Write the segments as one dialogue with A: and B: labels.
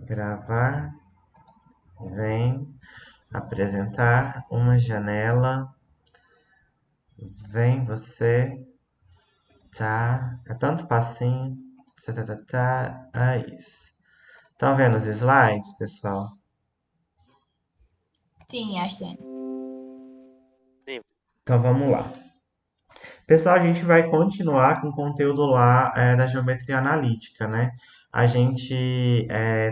A: gravar, vem, apresentar uma janela, vem você, tá? É tanto passinho, é isso. Estão vendo os slides, pessoal?
B: Sim, Arsênio.
A: Sim. Então vamos lá. Pessoal, a gente vai continuar com o conteúdo lá da geometria analítica, né? A gente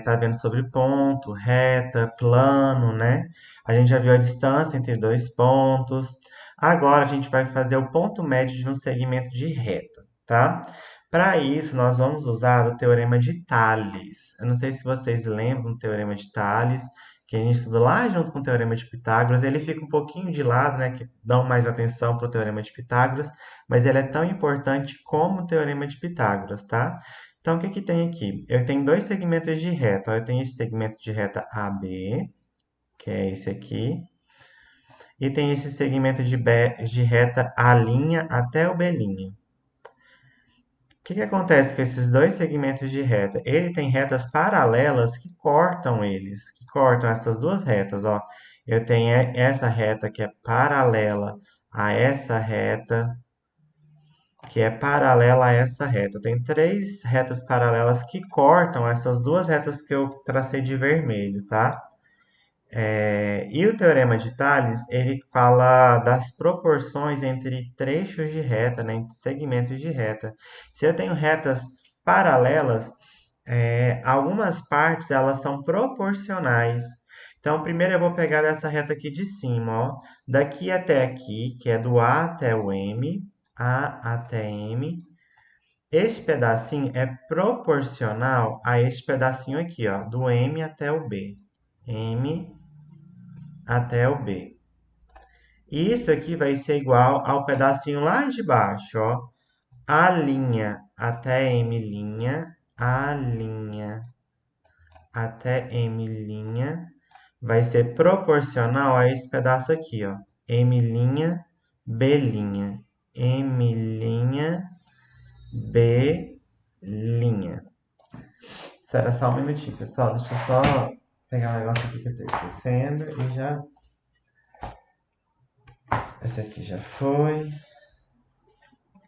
A: tá vendo sobre ponto, reta, plano, né? A gente já viu a distância entre dois pontos. Agora a gente vai fazer o ponto médio de um segmento de reta, tá? Para isso, nós vamos usar o teorema de Tales. Eu não sei se vocês lembram do teorema de Tales, que a gente estudou lá junto com o teorema de Pitágoras. Ele fica um pouquinho de lado, né? Que dão mais atenção para o teorema de Pitágoras, mas ele é tão importante como o teorema de Pitágoras, tá? Então, o que que tem aqui? Eu tenho dois segmentos de reta. Ó, eu tenho esse segmento de reta AB, que é esse aqui, e tem esse segmento de reta A' até o B'. O que que acontece com esses dois segmentos de reta? Ele tem retas paralelas que cortam eles, que cortam essas duas retas, ó. Eu tenho essa reta que é paralela a essa reta, que é paralela a essa reta. Tem três retas paralelas que cortam essas duas retas que eu tracei de vermelho, tá? E o teorema de Tales, ele fala das proporções entre trechos de reta, né, entre segmentos de reta. Se eu tenho retas paralelas, algumas partes elas são proporcionais. Então, primeiro eu vou pegar essa reta aqui de cima, ó, daqui até aqui, que é do A até o M, A até M. Esse pedacinho é proporcional a esse pedacinho aqui, ó, do M até o B. M até o B. Isso aqui vai ser igual ao pedacinho lá de baixo, ó. A' até M', A' até M' vai ser proporcional a esse pedaço aqui, ó. M', B', M', B'. Espera só um minutinho, pessoal. Deixa eu só pegar um negócio aqui que eu tô esquecendo e já. Esse aqui já foi.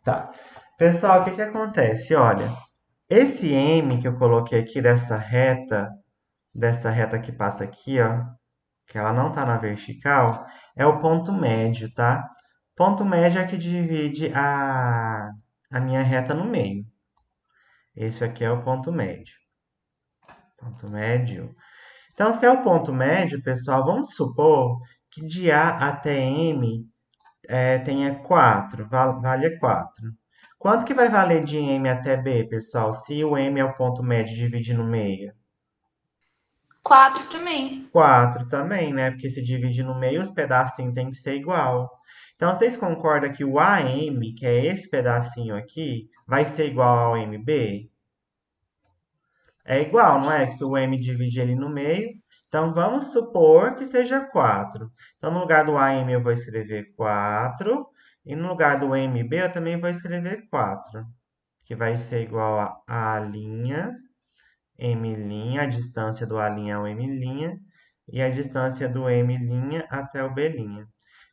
A: Tá. Pessoal, o que que acontece? Olha, esse M que eu coloquei aqui dessa reta que passa aqui, ó, que ela não tá na vertical, é o ponto médio, tá? Ponto médio é que divide a minha reta no meio. Esse aqui é o ponto médio. Ponto médio. Então, se é o ponto médio, pessoal, vamos supor que de A até M tenha 4, valha 4. Quanto que vai valer de M até B, pessoal, se o M é o ponto médio dividir no meio?
B: 4 também.
A: 4 também, né? Porque se divide no meio, os pedacinhos têm que ser igual. Então, vocês concordam que o AM, que é esse pedacinho aqui, vai ser igual ao MB? É igual, não é? Que se o M divide ele no meio. Então, vamos supor que seja 4. Então, no lugar do AM eu vou escrever 4. E no lugar do MB eu também vou escrever 4. Que vai ser igual a M', a distância do A' ao M', e a distância do M' até o B'.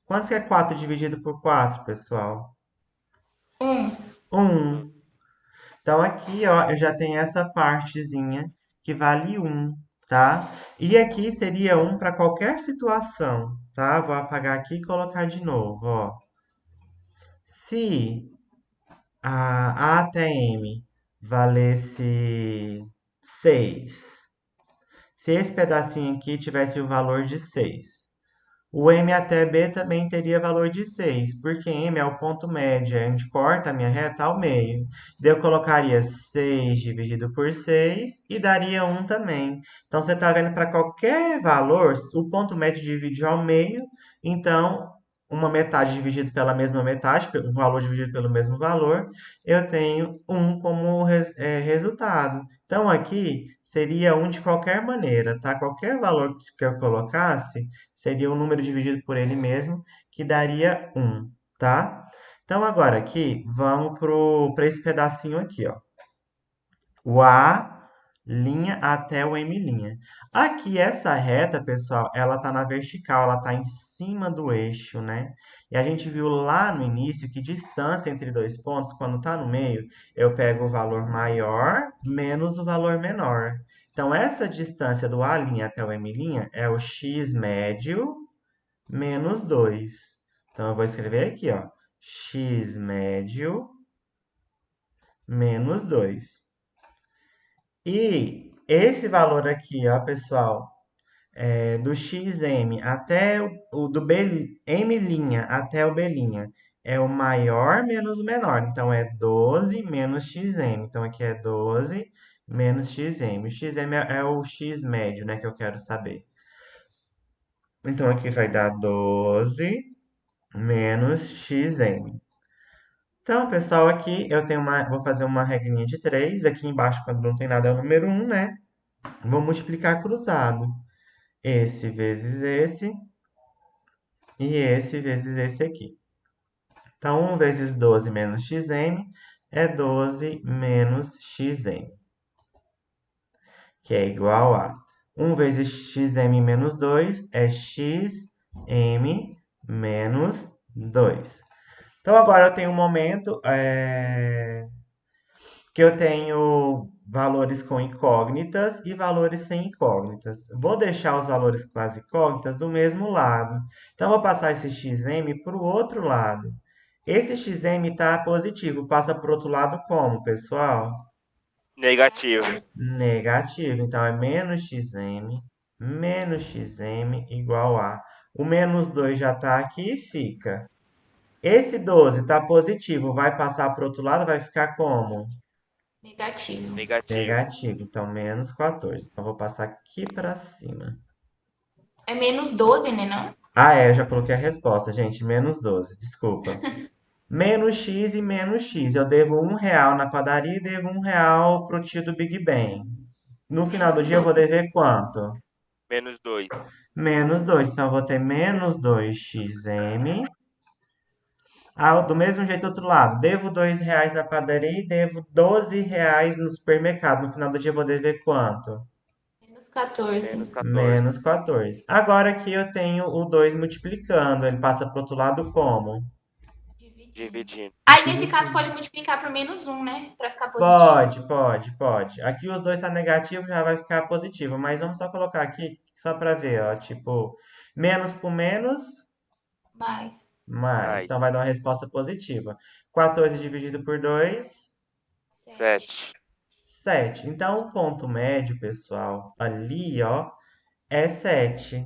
A: Quanto que é 4 dividido por 4, pessoal?
B: 1.
A: 1. Então, aqui, ó, eu já tenho essa partezinha que vale 1, tá? E aqui seria 1 para qualquer situação, tá? Vou apagar aqui e colocar de novo, ó. Se a até M valesse 6, se esse pedacinho aqui tivesse o valor de 6, o M até B também teria valor de 6, porque M é o ponto médio, a gente corta a minha reta ao meio. Daí eu colocaria 6 dividido por 6 e daria 1 também. Então, você está vendo para qualquer valor, o ponto médio divide ao meio, então uma metade dividido pela mesma metade, um valor dividido pelo mesmo valor, eu tenho 1 como resultado. Então, aqui seria 1 de qualquer maneira, tá? Qualquer valor que eu colocasse, seria o número dividido por ele mesmo, que daria 1, tá? Então, agora aqui, vamos para esse pedacinho aqui, ó. O A linha até o M'. Aqui, essa reta, pessoal, ela tá na vertical, ela tá em cima do eixo, né? E a gente viu lá no início que distância entre dois pontos, quando tá no meio, eu pego o valor maior menos o valor menor. Então, essa distância do A' até o M' é o x médio menos 2. Então, eu vou escrever aqui, ó, x médio menos 2. E esse valor aqui, ó, pessoal, do xm até o do M' até o B', é o maior menos o menor. Então, é 12 menos xm. Então, aqui é 12 menos xm. O xm é o x médio, né, que eu quero saber. Então, aqui vai dar 12 menos xm. Então, pessoal, aqui eu tenho vou fazer uma regrinha de 3. Aqui embaixo, quando não tem nada, é o número 1, né? Vou multiplicar cruzado. Esse vezes esse e esse vezes esse aqui. Então, 1 vezes 12 menos xm é 12 menos xm, que é igual a 1 vezes xm menos 2 é xm menos 2. Então, agora eu tenho um momento que eu tenho valores com incógnitas e valores sem incógnitas. Vou deixar os valores com as incógnitas do mesmo lado. Então, vou passar esse xm para o outro lado. Esse xm está positivo. Passa para o outro lado como, pessoal?
C: Negativo.
A: Negativo. Então, é menos xm igual a... O menos 2 já está aqui e fica. Esse 12 está positivo. Vai passar para o outro lado, vai ficar como?
B: Negativo.
C: Negativo.
A: Negativo, então menos 14. Então, vou passar aqui para cima.
B: É menos 12, né, não?
A: Ah, eu já coloquei a resposta, gente. Menos 12, desculpa. Menos x e menos x. Eu devo R$ 1 na padaria e devo R$ 1 pro tio do Big Bang. No final do
B: Menos
A: dia, eu vou
B: 12.
A: dever quanto?
C: Menos 2.
A: Menos 2. Então, eu vou ter menos 2xm. Ah, do mesmo jeito, do outro lado. Devo R$ 2 na padaria e devo R$ 12 no supermercado. No final do dia, eu vou dever quanto?
B: Menos 14.
C: Menos 14.
A: Menos 14. Agora aqui eu tenho o 2 multiplicando. Ele passa para o outro lado como?
B: Dividindo.
C: Dividindo.
B: Aí, nesse caso,
A: Dividindo.
B: pode multiplicar por menos 1, né? Pra ficar positivo.
A: Pode. Aqui os dois tá negativo, já vai ficar positivo. Mas vamos só colocar aqui, só para ver, ó. Tipo, menos por menos,
B: Mais.
A: mais.
C: Mais.
A: Então vai dar uma resposta positiva. 14 dividido por 2,
B: 7.
C: 7.
A: 7. Então o ponto médio, pessoal, ali, ó, é 7.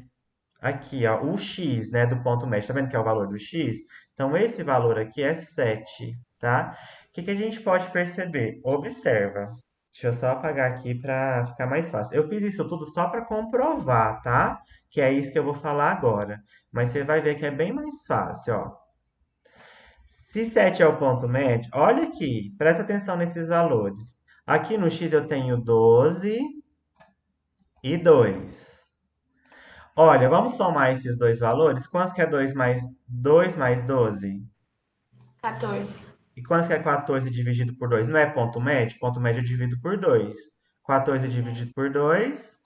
A: Aqui, ó, o x, né, do ponto médio, tá vendo que é o valor do x? Então, esse valor aqui é 7, tá? O que que a gente pode perceber? Observa. Deixa eu só apagar aqui para ficar mais fácil. Eu fiz isso tudo só para comprovar, tá? Que é isso que eu vou falar agora. Mas você vai ver que é bem mais fácil, ó. Se 7 é o ponto médio, olha aqui, presta atenção nesses valores. Aqui no x eu tenho 12 e 2. Olha, vamos somar esses dois valores. Quanto que é 2 mais 12?
B: 14.
A: E quanto que é 14 dividido por 2? Não é ponto médio? Ponto médio eu divido por 2. 14 dividido por 2,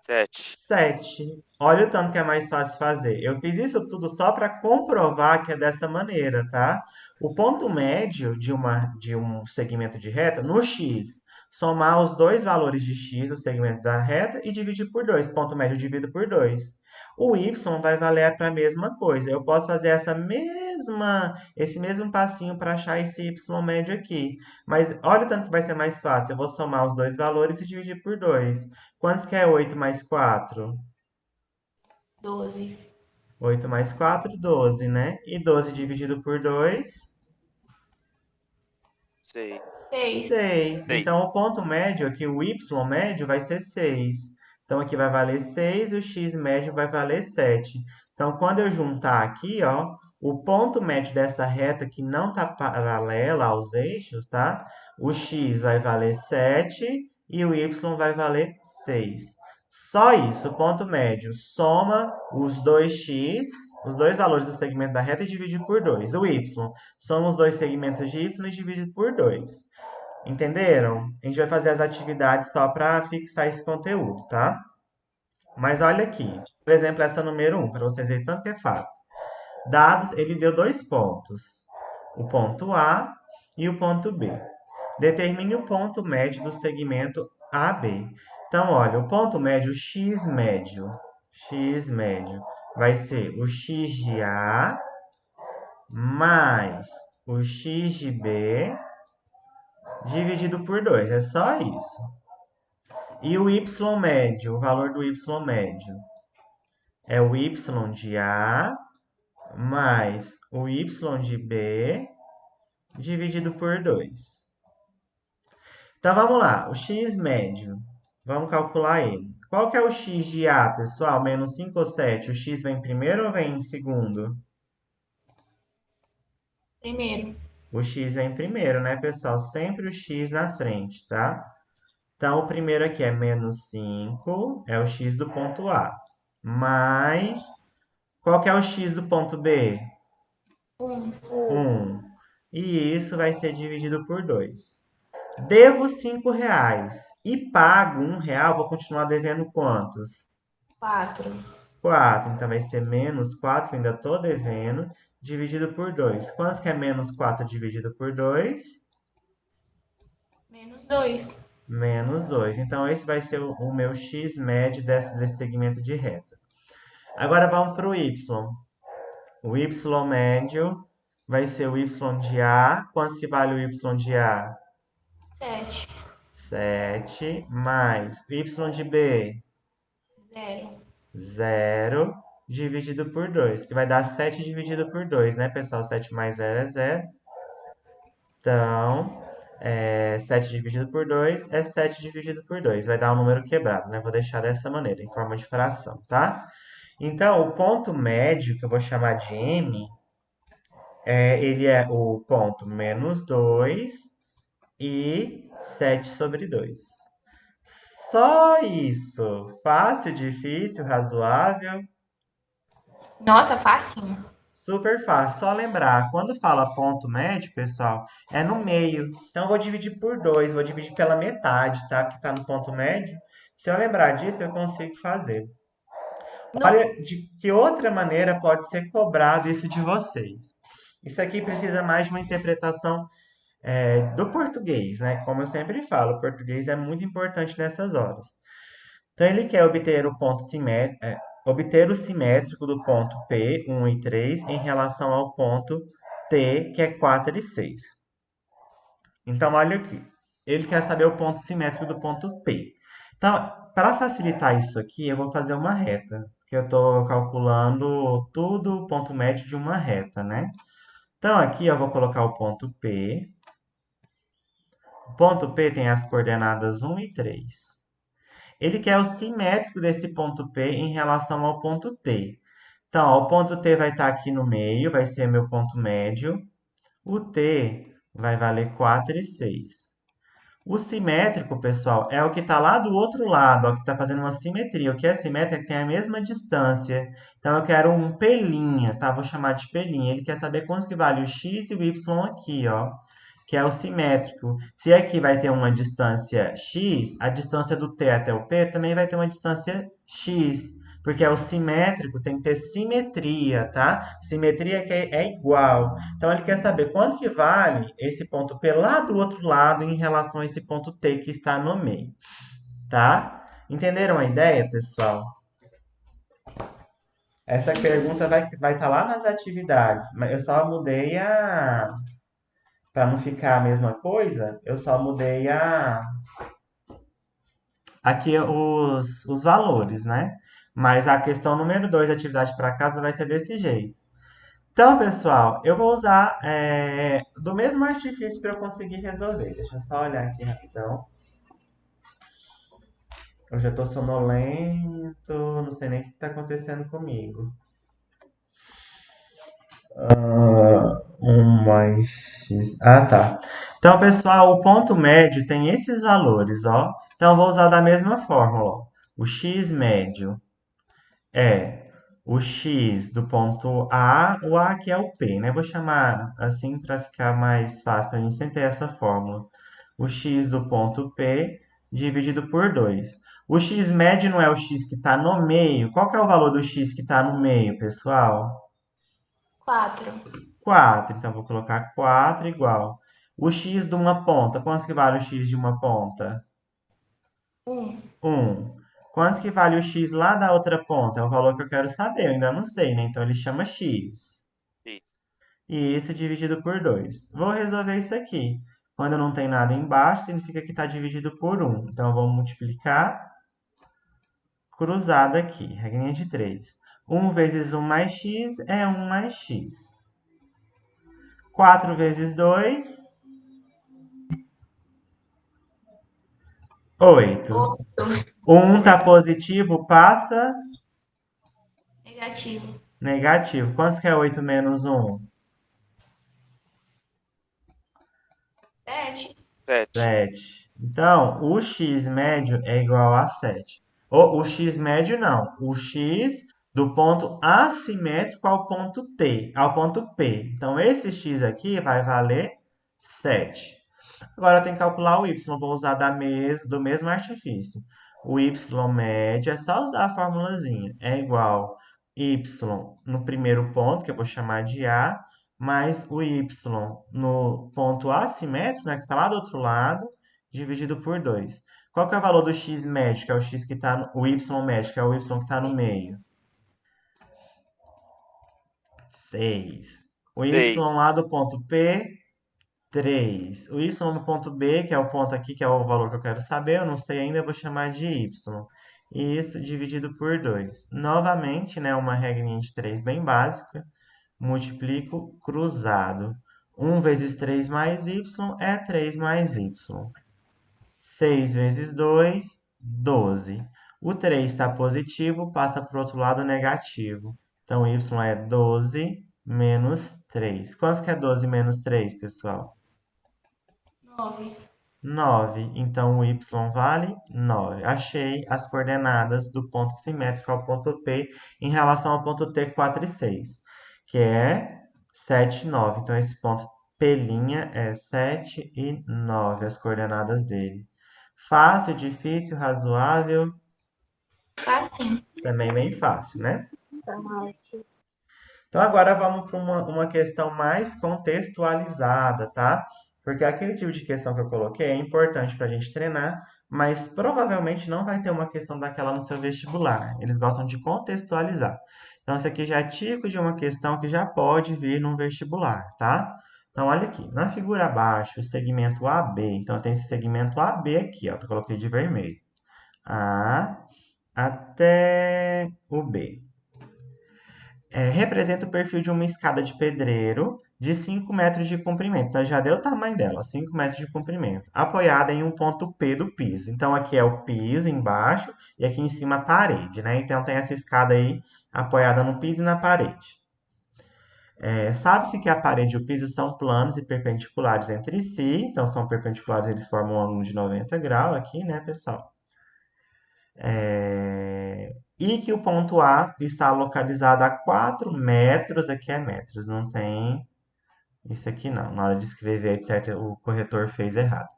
C: 7.
A: 7. Olha o tanto que é mais fácil fazer. Eu fiz isso tudo só para comprovar que é dessa maneira, tá? O ponto médio de um segmento de reta, no x, somar os dois valores de x do segmento da reta e dividir por 2. Ponto médio dividido por 2. O y vai valer para a mesma coisa. Eu posso fazer esse mesmo passinho para achar esse y médio aqui. Mas olha o tanto que vai ser mais fácil. Eu vou somar os dois valores e dividir por 2. Quantos que é 8 mais 4?
B: 12.
A: 8 mais 4, 12, né? E 12 dividido por 2,
C: 6.
B: 6.
A: 6.
C: 6.
A: Então, o ponto médio aqui, o y médio, vai ser 6. Então, aqui vai valer 6 e o x médio vai valer 7. Então, quando eu juntar aqui, ó, o ponto médio dessa reta que não está paralela aos eixos, tá? O x vai valer 7 e o y vai valer 6. Só isso, o ponto médio. Soma os dois x, os dois valores do segmento da reta e divide por 2. O y, soma os dois segmentos de y e divide por 2. Entenderam? A gente vai fazer as atividades só para fixar esse conteúdo, tá? Mas olha aqui, por exemplo, essa número 1, para vocês verem tanto que é fácil. Dados, ele deu dois pontos, o ponto A e o ponto B. Determine o ponto médio do segmento AB. Então, olha, o ponto médio, o x médio, vai ser o x de A mais o x de B dividido por 2. É só isso. E o y médio, o valor do y médio, é o y de A mais o y de B dividido por 2. Então vamos lá, o x médio, vamos calcular ele. Qual que é o x de A, pessoal? Menos 5 ou 7? O x vem em primeiro ou vem em segundo?
B: Primeiro.
A: O x vem em primeiro, né, pessoal? Sempre o x na frente, tá? Então, o primeiro aqui é menos 5, é o x do ponto A. Mais, qual que é o x do ponto B?
B: 1.
A: 1. E isso vai ser dividido por 2. Devo R$ 5 e pago R$ 1, vou continuar devendo quantos?
B: 4.
A: 4. Então vai ser menos 4, que eu ainda estou devendo, dividido por 2. Quantos que é menos 4 dividido por 2?
B: Menos 2.
A: Menos 2. Então esse vai ser o meu x médio desse segmento de reta. Agora vamos para o y. O y médio vai ser o y de A. Quantos que vale o y de A?
B: 7.
A: 7 mais y de B,
B: 0.
A: 0 dividido por 2, que vai dar 7 dividido por 2, né, pessoal? 7 mais 0 é 0. Então, 7 dividido por 2 é 7 dividido por 2. Vai dar um número quebrado, né? Vou deixar dessa maneira, em forma de fração, tá? Então, o ponto médio, que eu vou chamar de M, ele é o ponto menos 2 e 7 sobre 2. Só isso. Fácil, difícil, razoável.
B: Nossa, facinho.
A: Super fácil. Só lembrar, quando fala ponto médio, pessoal, é no meio. Então, eu vou dividir por 2, vou dividir pela metade, tá? Que tá no ponto médio. Se eu lembrar disso, eu consigo fazer.
B: No...
A: Olha de que outra maneira pode ser cobrado isso de vocês. Isso aqui precisa mais de uma interpretação do português, né? Como eu sempre falo, o português é muito importante nessas horas. Então, ele quer obter o ponto obter o simétrico do ponto P, 1 e 3, em relação ao ponto T, que é 4 e 6. Então, olha aqui. Ele quer saber o ponto simétrico do ponto P. Então, para facilitar isso aqui, eu vou fazer uma reta, que eu estou calculando tudo o ponto médio de uma reta, né? Então, aqui eu vou colocar o ponto P. O ponto P tem as coordenadas 1 e 3. Ele quer o simétrico desse ponto P em relação ao ponto T. Então, ó, o ponto T vai estar aqui no meio, vai ser meu ponto médio. O T vai valer 4 e 6. O simétrico, pessoal, é o que está lá do outro lado, ó, que está fazendo uma simetria. O que é simétrico é que tem a mesma distância. Então, eu quero um P', tá? Vou chamar de P'. Ele quer saber quantos que vale o x e o y aqui, ó, que é o simétrico. Se aqui vai ter uma distância x, a distância do t até o p também vai ter uma distância x, porque é o simétrico, tem que ter simetria, tá? Simetria que é igual. Então, ele quer saber quanto que vale esse ponto P lá do outro lado em relação a esse ponto T que está no meio, tá? Entenderam a ideia, pessoal? Essa pergunta vai estar lá nas atividades, mas eu só mudei para não ficar a mesma coisa, eu só mudei aqui os valores, né? Mas a questão número 2, atividade para casa, vai ser desse jeito. Então, pessoal, eu vou usar do mesmo artifício para eu conseguir resolver. Deixa eu só olhar aqui rapidão. Eu já estou sonolento, não sei nem o que está acontecendo comigo. 1 mais x. Ah, tá. Então, pessoal, o ponto médio tem esses valores, ó. Então, eu vou usar da mesma fórmula, ó. O x médio é o x do ponto A, o A aqui é o P, né? Vou chamar assim para ficar mais fácil, para a gente sempre ter essa fórmula. o x do ponto P dividido por 2. O x médio não é o x que está no meio? Qual que é o valor do x que está no meio, pessoal?
B: 4.
A: 4. Então, vou colocar 4 igual. O x de uma ponta, quanto que vale o x de uma ponta?
B: 1.
A: 1. Quanto que vale o x lá da outra ponta? É o valor que eu quero saber, eu ainda não sei, né? Então, ele chama x.
C: Sim.
A: E isso dividido por 2. Vou resolver isso aqui. Quando não tem nada embaixo, significa que está dividido por 1. Então, eu vou multiplicar cruzado aqui, regrinha de 3. 1 vezes 1 mais x é 1 mais x. 4 vezes 2, 8.
B: 8.
A: 1 está positivo, passa
B: Negativo.
A: negativo. Quanto que é 8 menos 1?
B: 7.
C: 7.
A: 7. Então, o x médio é igual a 7. O x médio não. O x do ponto assimétrico ao ponto T, ao ponto P. Então, esse x aqui vai valer 7. Agora eu tenho que calcular o y. Vou usar do mesmo artifício. O y médio é só usar a formulazinha. É igual y no primeiro ponto, que eu vou chamar de A, mais o y no ponto assimétrico, né, que está lá do outro lado, dividido por 2. Qual que é o valor do x médio, que é o x que está o y médio, que é o y que está no meio? 6. O y
C: 6.
A: lá do ponto P, 3. O y no ponto B, que é o ponto aqui, que é o valor que eu quero saber, eu não sei ainda, eu vou chamar de y. E isso dividido por 2. Novamente, né, uma regrinha de 3 bem básica. Multiplico cruzado. 1 vezes 3 mais y é 3 mais y. 6 vezes 2, 12. O 3 está positivo, passa para o outro lado negativo. Então, y é 12 menos 3. Quanto que é 12 menos 3, pessoal?
B: 9.
A: 9. Então, o y vale 9. Achei as coordenadas do ponto simétrico ao ponto P em relação ao ponto T, 4 e 6, que é 7 e 9. Então, esse ponto P' é 7 e 9, as coordenadas dele. Fácil, difícil, razoável,
B: Facinho.
A: também bem fácil, né? Então, agora vamos para uma questão mais contextualizada, tá? Porque aquele tipo de questão que eu coloquei é importante para a gente treinar, mas provavelmente não vai ter uma questão daquela no seu vestibular. Eles gostam de contextualizar. Então, isso aqui já é tipo de uma questão que já pode vir num vestibular, tá? Então, olha aqui, na figura abaixo, o segmento AB. Então, tem esse segmento AB aqui, ó, eu coloquei de vermelho. A até o B. Representa o perfil de uma escada de pedreiro de 5 metros de comprimento. Então, já deu o tamanho dela, 5 metros de comprimento. Apoiada em um ponto P do piso. Então, aqui é o piso embaixo e aqui em cima a parede, né? Então, tem essa escada aí apoiada no piso e na parede. Sabe-se que a parede e o piso são planos e perpendiculares entre si. Então, são perpendiculares, eles formam um ângulo de 90 graus aqui, né, pessoal? E que o ponto A está localizado a 4 metros, aqui é metros, não tem isso aqui não. Na hora de escrever, certo, o corretor fez errado.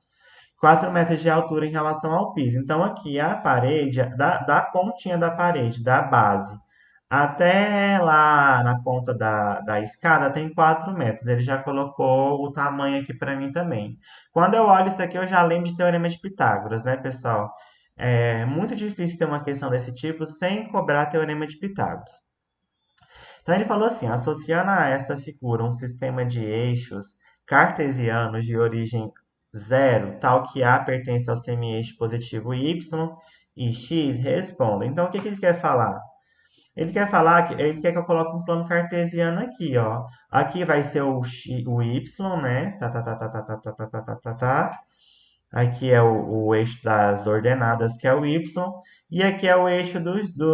A: 4 metros de altura em relação ao piso. Então, aqui a parede, da pontinha da parede, da base, até lá na ponta da escada, tem 4 metros. Ele já colocou o tamanho aqui para mim também. Quando eu olho isso aqui, eu já lembro de Teorema de Pitágoras, né, pessoal? É muito difícil ter uma questão desse tipo sem cobrar Teorema de Pitágoras. Então ele falou assim, associando a essa figura um sistema de eixos cartesianos de origem zero, tal que A pertence ao semi-eixo positivo y e x respondem. Então o que ele quer falar? Ele quer falar que ele quer que eu coloque um plano cartesiano aqui, ó. Aqui vai ser o y, né? Tá. Aqui é o eixo das ordenadas, que é o y, e aqui é o eixo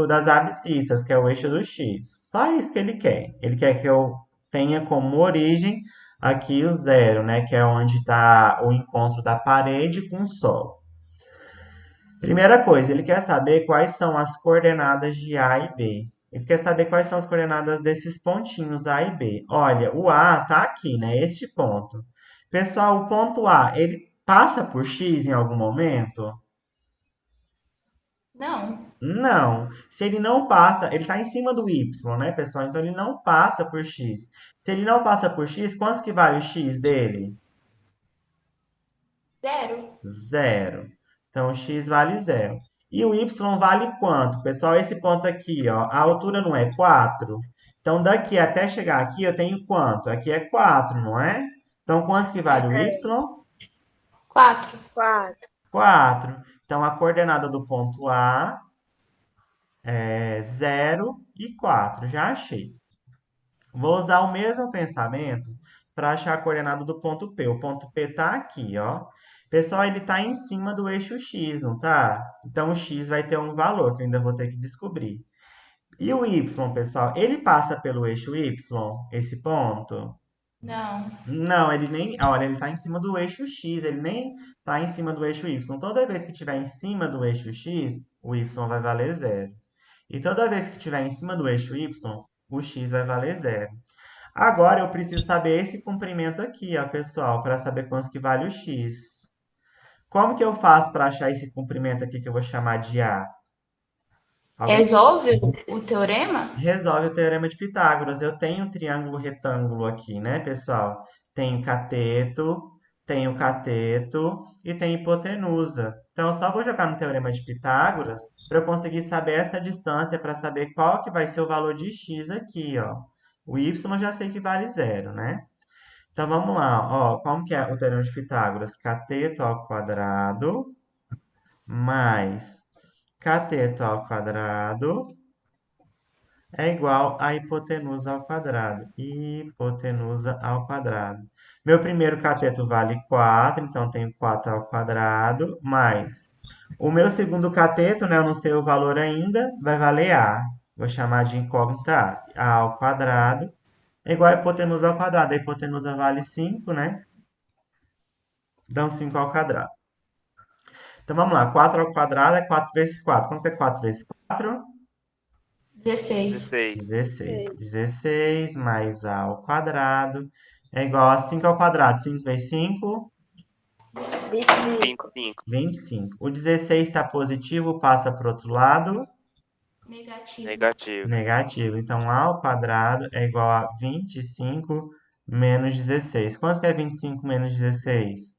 A: das abscissas, que é o eixo do x. Só isso que ele quer. Ele quer que eu tenha como origem aqui o zero, né, que é onde está o encontro da parede com o solo. Primeira coisa, ele quer saber quais são as coordenadas de A e B. Ele quer saber quais são as coordenadas desses pontinhos A e B. Olha, o A está aqui, né? Este ponto. Pessoal, o ponto A, ele passa por x em algum momento?
B: Não.
A: Não. Se ele não passa, ele está em cima do y, né, pessoal? Então ele não passa por x. Se ele não passa por x, quanto que vale o x dele?
B: Zero.
A: Zero. Então, x vale zero. E o y vale quanto? Pessoal, esse ponto aqui, ó, a altura não é 4. Então, daqui até chegar aqui, eu tenho quanto? Aqui é 4, não é? Então, quanto que vale o y?
B: Quatro.
D: 4.
A: 4. Então, a coordenada do ponto A é 0 e 4. Já achei. Vou usar o mesmo pensamento para achar a coordenada do ponto P. O ponto P está aqui, ó. Pessoal, ele está em cima do eixo X, não tá? Então, o X vai ter um valor que eu ainda vou ter que descobrir. E o Y, pessoal, ele passa pelo eixo Y, esse ponto?
B: Não.
A: Não, ele nem. Olha, ele está em cima do eixo X, ele nem está em cima do eixo Y. Toda vez que estiver em cima do eixo X, o Y vai valer zero. E toda vez que estiver em cima do eixo Y, o X vai valer zero. Agora eu preciso saber esse comprimento aqui, ó, pessoal, para saber quanto que vale o x. Como que eu faço para achar esse comprimento aqui que eu vou chamar de A? Alguém
B: Resolve o teorema?
A: resolve o teorema de Pitágoras. Eu tenho um triângulo retângulo aqui, né, pessoal? Tenho cateto e tem hipotenusa. Então, eu só vou jogar no teorema de Pitágoras para eu conseguir saber essa distância, para saber qual que vai ser o valor de x aqui, ó. O y eu já sei que vale zero, né? Então vamos lá, ó, como que é o teorema de Pitágoras? Cateto ao quadrado mais cateto ao quadrado é igual a hipotenusa ao quadrado. Hipotenusa ao quadrado. Meu primeiro cateto vale 4, então tenho 4 ao quadrado, mais o meu segundo cateto, né, eu não sei o valor ainda, vai valer A. Vou chamar de incógnita A. A ao quadrado é igual a hipotenusa ao quadrado. A hipotenusa vale 5, né? Então 5 ao quadrado. Então vamos lá, 4 ao quadrado é 4 vezes 4. Quanto é 4 vezes 4?
B: 16.
C: 16.
A: 16. 16 mais a ao quadrado é igual a 5 ao quadrado. 5 vezes 5,
D: 25.
C: 25.
A: 25. O 16 está positivo, passa para o outro lado,
B: Negativo.
C: Negativo.
A: negativo. Então a ao quadrado é igual a 25 menos 16. Quanto que é 25 menos 16?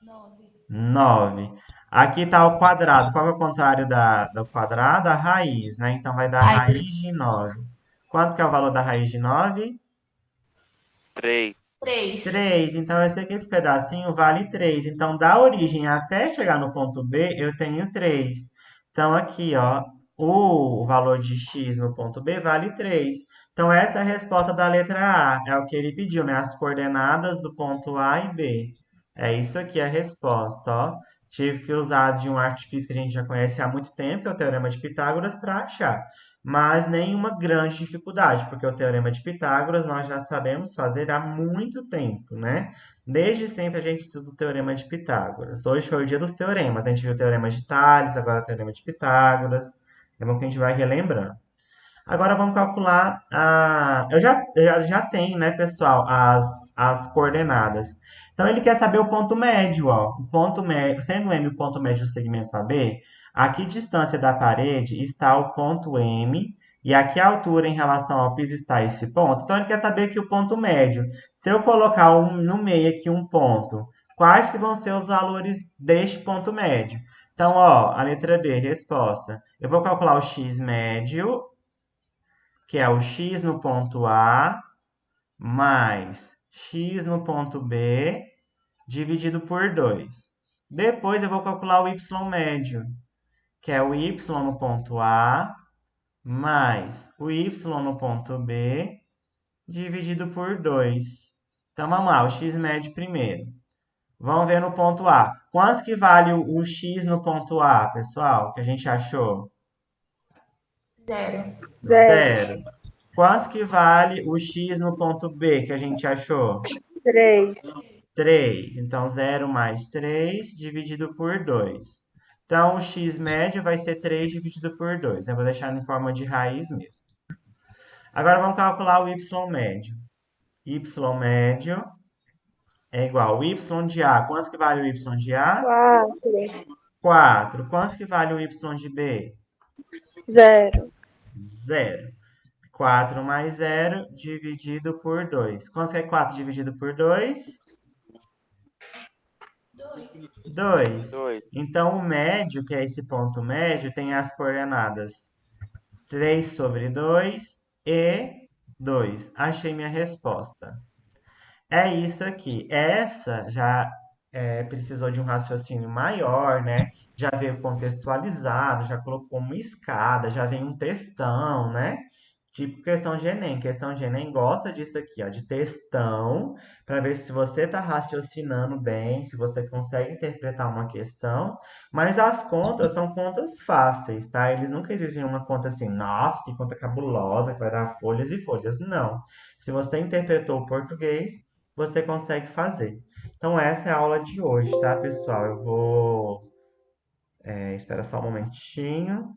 B: 9.
A: 9. Aqui está o quadrado. Qual é o contrário do quadrado? A raiz, né? Então vai dar raiz
B: Raiz.
A: de 9. Quanto que é o valor da raiz de 9?
C: 3.
B: 3.
A: 3. Então eu sei que esse pedacinho vale 3. Então da origem até chegar no ponto B, eu tenho 3. Então aqui, ó, o valor de x no ponto B vale 3. Então essa é a resposta da letra A. É o que ele pediu, né? As coordenadas do ponto A e B. É isso aqui a resposta, ó. Tive que usar de um artifício que a gente já conhece há muito tempo, que é o Teorema de Pitágoras, para achar. Mas nenhuma grande dificuldade, porque o Teorema de Pitágoras nós já sabemos fazer há muito tempo, né? Desde sempre a gente estuda o Teorema de Pitágoras. Hoje foi o dia dos teoremas. A gente viu o Teorema de Tales, agora o Teorema de Pitágoras. É bom que a gente vai relembrando. Agora vamos calcular a. Eu já tenho, né, pessoal, as coordenadas. Então ele quer saber o ponto médio, ó. O ponto médio, sendo M o ponto médio do segmento AB, a que distância da parede está o ponto M e a que altura em relação ao piso está esse ponto. Então ele quer saber aqui o ponto médio. Se eu colocar no meio aqui um ponto, quais que vão ser os valores deste ponto médio? Então, ó, a letra B, resposta. Eu vou calcular o x médio, que é o x no ponto A mais x no ponto B dividido por 2. Depois eu vou calcular o y médio, que é o y no ponto A mais o y no ponto B dividido por 2. Então vamos lá, o x médio primeiro. Vamos ver no ponto A. Quanto que vale o x no ponto A, pessoal, que a gente achou?
B: 0.
D: 0.
A: 0. Quanto que vale o x no ponto B que a gente achou?
D: 3.
A: 3. Então, 0 mais 3 dividido por 2. Então, o x médio vai ser 3 dividido por 2. Eu vou deixar em forma de raiz mesmo. Agora, vamos calcular o y médio. y médio é igual ao y de A. Quanto que vale o y de A?
D: 4.
A: 4. Quanto que vale o y de B?
D: 0.
A: 0. 4 mais 0 dividido por 2. Quanto que é 4 dividido por 2?
B: 2.
A: 2.
C: 2.
A: Então, o médio, que é esse ponto médio, tem as coordenadas 3 sobre 2 e 2. Achei minha resposta. É isso aqui. Essa já precisou de um raciocínio maior, né? Já veio contextualizado, já colocou uma escada, já vem um textão, né? Tipo questão de Enem. Questão de Enem gosta disso aqui, ó, de textão, para ver se você tá raciocinando bem, se você consegue interpretar uma questão. Mas as contas são contas fáceis, tá? Eles nunca exigem uma conta assim, nossa, que conta cabulosa, que vai dar folhas e folhas. Não. Se você interpretou o português, você consegue fazer. Então, essa é a aula de hoje, tá, pessoal? Eu vou. Espera só um momentinho.